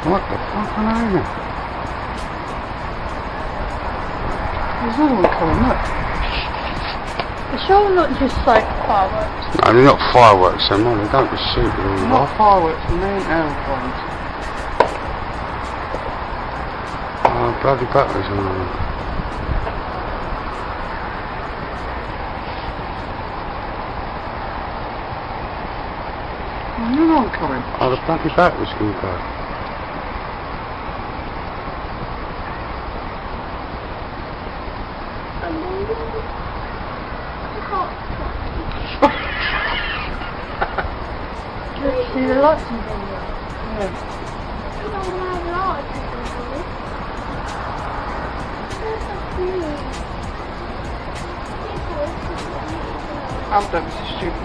What the fuck am I doing? There's another one coming, look. It's all not just like fireworks. No, they're not fireworks, they're not. They don't just shoot it all Not off. fireworks, the main aeroplanes. Oh, bloody batteries on them. Oh, another one coming. Oh, the bloody batteries can go. See the lights in there? Yeah. I'm done, this is stupid.